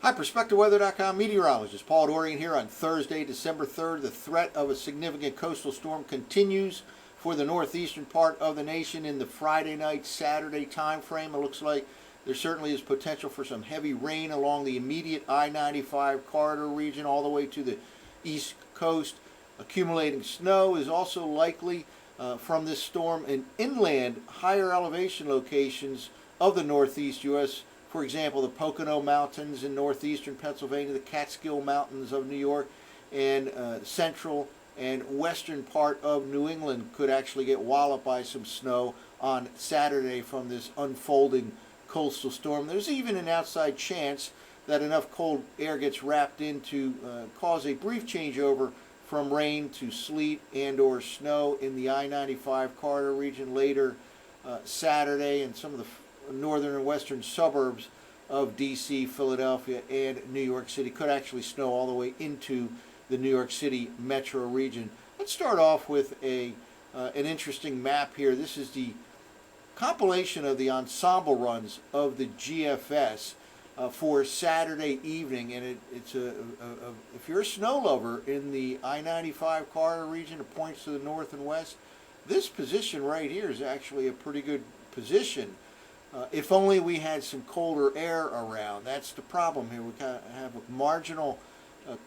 Hi, PerspectiveWeather.com meteorologist Paul Dorian here on Thursday, December 3rd. The threat of a significant coastal storm continues for the northeastern part of the nation in the Friday night, Saturday time frame. It looks like there certainly is potential for some heavy rain along the immediate I-95 corridor region all the way to the east coast. Accumulating snow is also likely from this storm in inland, higher elevation locations of the northeast U.S. For example, the Pocono Mountains in northeastern Pennsylvania, the Catskill Mountains of New York, and central and western part of New England could actually get walloped by some snow on Saturday from this unfolding coastal storm. There's even an outside chance that enough cold air gets wrapped in to cause a brief changeover from rain to sleet and or snow in the I-95 corridor region later Saturday, and some of the northern and western suburbs of D.C., Philadelphia, and New York City. Could actually snow all the way into the New York City metro region. Let's start off with an interesting map here. This is the compilation of the ensemble runs of the GFS for Saturday evening, and it's if you're a snow lover in the I-95 corridor region, it points to the north and west. This position right here is actually a pretty good position. If only we had some colder air around. That's the problem here. We kind of have a marginal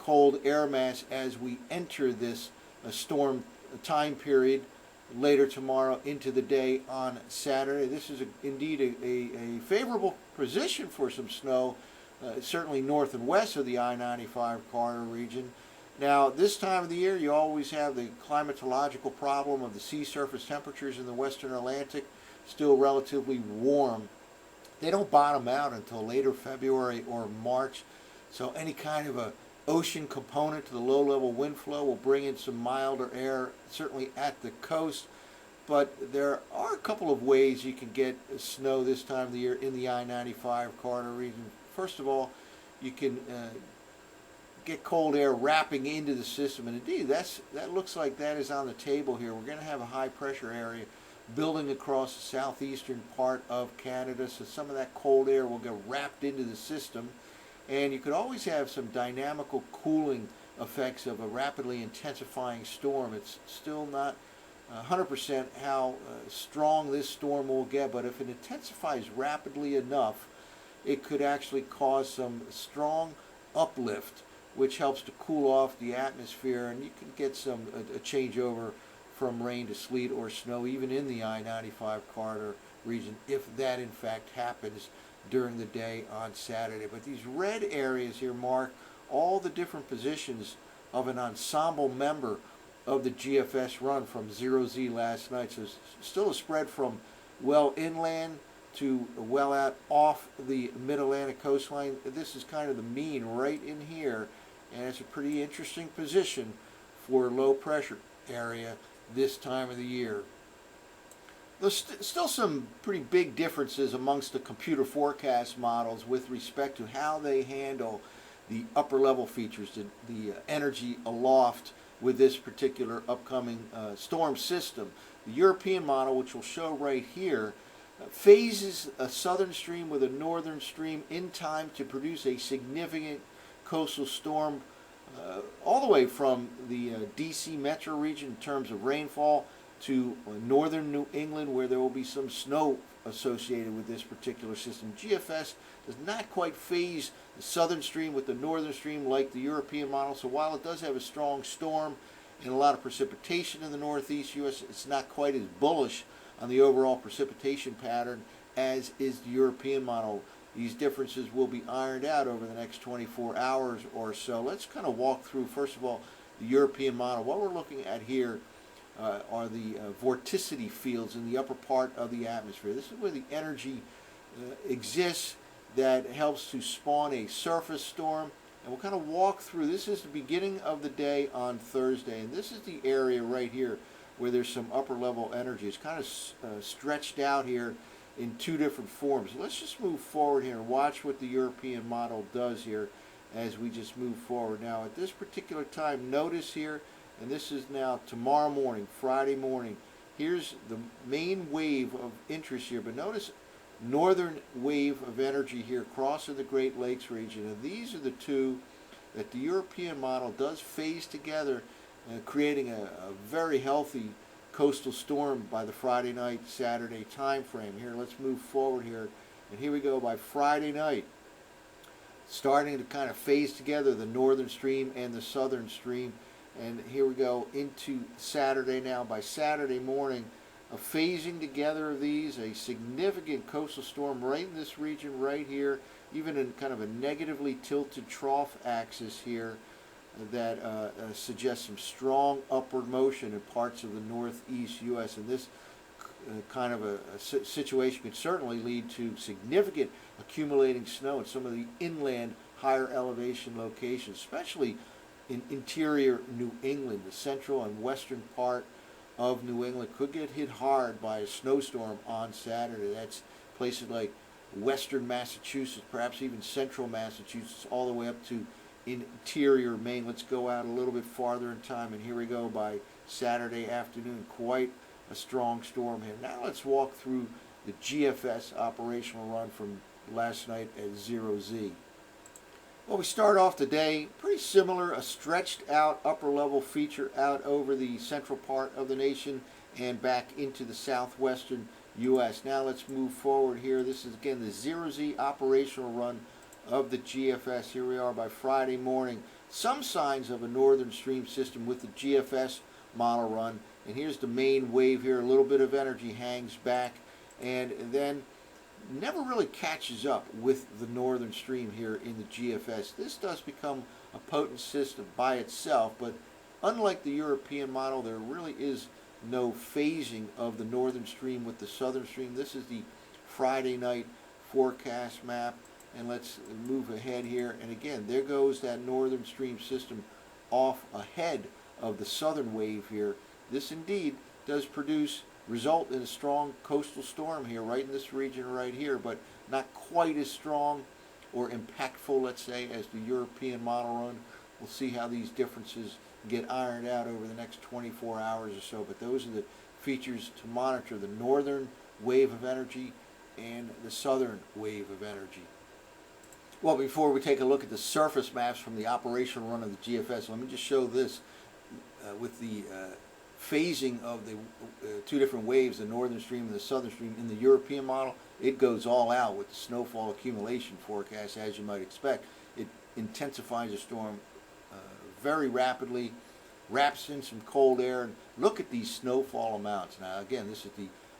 cold air mass as we enter this storm time period later tomorrow into the day on Saturday. This is indeed a favorable position for some snow, certainly north and west of the I-95 corridor region. Now, this time of the year, you always have the climatological problem of the sea surface temperatures in the western Atlantic still relatively warm. They don't bottom out until later February or March, so any kind of a ocean component to the low-level wind flow will bring in some milder air, certainly at the coast. But there are a couple of ways you can get snow this time of the year in the I-95 corridor region. First of all, you can get cold air wrapping into the system, and indeed that looks like that is on the table here. We're going to have a high pressure area building across the southeastern part of Canada, so some of that cold air will get wrapped into the system, and you could always have some dynamical cooling effects of a rapidly intensifying storm. It's still not 100% how strong this storm will get, but if it intensifies rapidly enough, it could actually cause some strong uplift, which helps to cool off the atmosphere, and you can get a changeover from rain to sleet or snow even in the I-95 corridor region if that in fact happens during the day on Saturday. But these red areas here mark all the different positions of an ensemble member of the GFS run from 0Z last night. So still a spread from well inland to well out off the mid-Atlantic coastline. This is kind of the mean right in here, and it's a pretty interesting position for low pressure area this time of the year. There's still some pretty big differences amongst the computer forecast models with respect to how they handle the upper level features, the energy aloft with this particular upcoming storm system. The European model, which we'll show right here, phases a southern stream with a northern stream in time to produce a significant coastal storm all the way from the D.C. metro region in terms of rainfall to northern New England, where there will be some snow associated with this particular system. GFS does not quite phase the southern stream with the northern stream like the European model, so while it does have a strong storm and a lot of precipitation in the northeast U.S., it's not quite as bullish on the overall precipitation pattern as is the European model. These differences will be ironed out over the next 24 hours or so. Let's kind of walk through, first of all, the European model. What we're looking at here are the vorticity fields in the upper part of the atmosphere. This is where the energy exists that helps to spawn a surface storm. And we'll kind of walk through. This is the beginning of the day on Thursday, and this is the area right here where there's some upper level energy. It's kind of stretched out here in two different forms. Let's just move forward here and watch what the European model does here as we just move forward. Now at this particular time, notice here, and this is now tomorrow morning, Friday morning, here's the main wave of interest here, but notice northern wave of energy here crossing the Great Lakes region, and these are the two that the European model does phase together, creating a very healthy coastal storm by the Friday night, Saturday time frame. Here, let's move forward here, and here we go by Friday night, starting to kind of phase together the northern stream and the southern stream, and here we go into Saturday now. By Saturday morning, a phasing together of these, a significant coastal storm right in this region right here, even in kind of a negatively tilted trough axis here that suggests some strong upward motion in parts of the northeast U.S. And this kind of a situation could certainly lead to significant accumulating snow in some of the inland higher elevation locations, especially in interior New England. The central and western part of New England could get hit hard by a snowstorm on Saturday. That's places like western Massachusetts, perhaps even central Massachusetts, all the way up to interior Maine. Let's go out a little bit farther in time, and here we go by Saturday afternoon. Quite a strong storm here. Now let's walk through the GFS operational run from last night at 0Z. Well, we start off today pretty similar, a stretched out upper level feature out over the central part of the nation and back into the southwestern U.S. Now let's move forward here. This is again the 0Z operational run of the GFS. Here we are by Friday morning. Some signs of a northern stream system with the GFS model run. And here's the main wave here. A little bit of energy hangs back and then never really catches up with the northern stream here in the GFS. This does become a potent system by itself, but unlike the European model, there really is no phasing of the northern stream with the southern stream. This is the Friday night forecast map, and let's move ahead here. And again, there goes that northern stream system off ahead of the southern wave here. This indeed does result in a strong coastal storm here, right in this region right here, but not quite as strong or impactful, let's say, as the European model run. We'll see how these differences get ironed out over the next 24 hours or so, but those are the features to monitor: the northern wave of energy and the southern wave of energy. Well, before we take a look at the surface maps from the operational run of the GFS, let me just show this with the phasing of the two different waves, the northern stream and the southern stream. In the European model, it goes all out with the snowfall accumulation forecast, as you might expect. It intensifies the storm very rapidly, wraps in some cold air, and look at these snowfall amounts. Now again, this is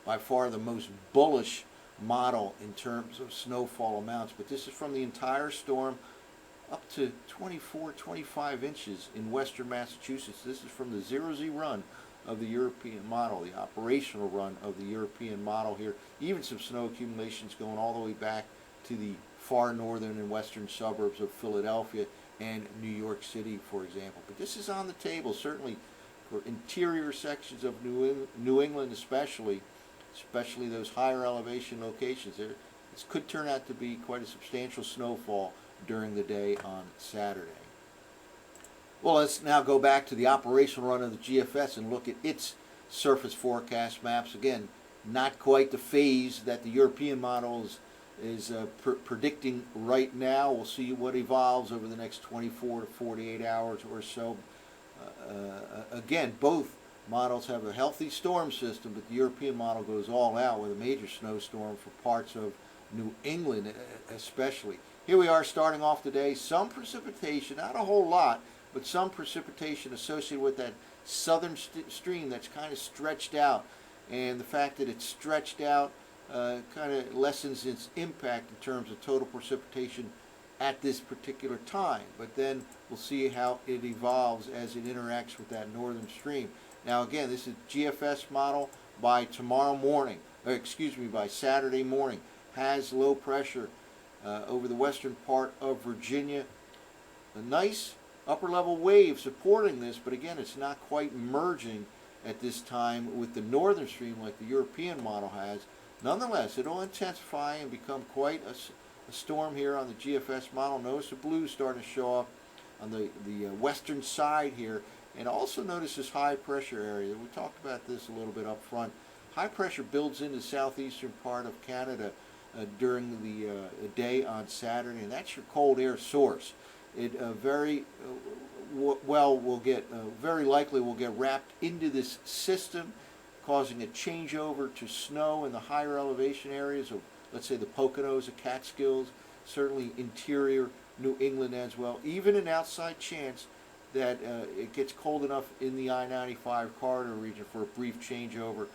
by far the most bullish model in terms of snowfall amounts, but this is from the entire storm up to 24, 25 inches in western Massachusetts. This is from the 0Z run of the European model, the operational run of the European model here. Even some snow accumulations going all the way back to the far northern and western suburbs of Philadelphia and New York City, for example. But this is on the table, certainly for interior sections of New England especially those higher elevation locations. This could turn out to be quite a substantial snowfall during the day on Saturday. Well, let's now go back to the operational run of the GFS and look at its surface forecast maps. Again, not quite the phase that the European model is predicting right now. We'll see what evolves over the next 24 to 48 hours or so. Again, both models have a healthy storm system, but the European model goes all out with a major snowstorm for parts of New England especially. Here we are starting off today. Some precipitation, not a whole lot, but some precipitation associated with that southern stream that's kind of stretched out. And the fact that it's stretched out kind of lessens its impact in terms of total precipitation at this particular time. But then we'll see how it evolves as it interacts with that northern stream. Now again, this is GFS model by tomorrow morning, by Saturday morning, has low pressure over the western part of Virginia. A nice upper level wave supporting this, but again, it's not quite merging at this time with the northern stream like the European model has. Nonetheless, it'll intensify and become quite a storm here on the GFS model. Notice the blue starting to show up on the western side here. And also notice this high pressure area. We talked about this a little bit up front. High pressure builds into the southeastern part of Canada during the day on Saturday, and that's your cold air source. It very likely will get wrapped into this system, causing a changeover to snow in the higher elevation areas of, let's say, the Poconos, the Catskills, certainly interior New England as well. Even an outside chance that it gets cold enough in the I-95 corridor region for a brief changeover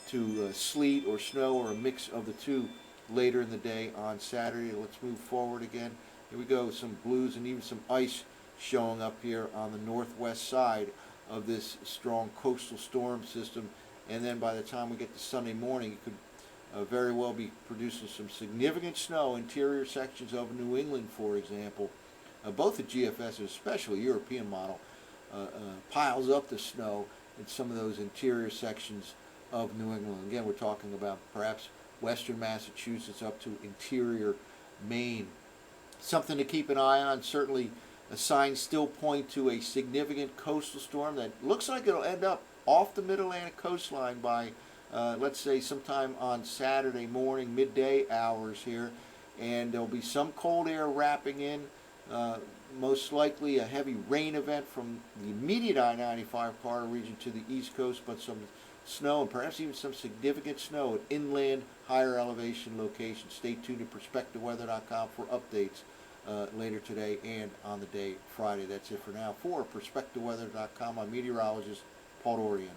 to sleet or snow or a mix of the two later in the day on Saturday. Let's move forward again. Here we go, some blues and even some ice showing up here on the northwest side of this strong coastal storm system. And then by the time we get to Sunday morning, it could very well be producing some significant snow. Interior sections of New England, for example, both the GFS, especially European model, piles up the snow in some of those interior sections of New England. Again, we're talking about perhaps western Massachusetts up to interior Maine. Something to keep an eye on. Certainly, signs still point to a significant coastal storm that looks like it'll end up off the Mid-Atlantic coastline by, let's say, sometime on Saturday morning, midday hours here. And there'll be some cold air wrapping in, most likely a heavy rain event from the immediate I-95 corridor region to the East Coast, but some snow and perhaps even some significant snow at inland higher elevation locations. Stay tuned to PerspectiveWeather.com for updates later today and on the day Friday. That's it for now. For PerspectiveWeather.com, I'm meteorologist Paul Dorian.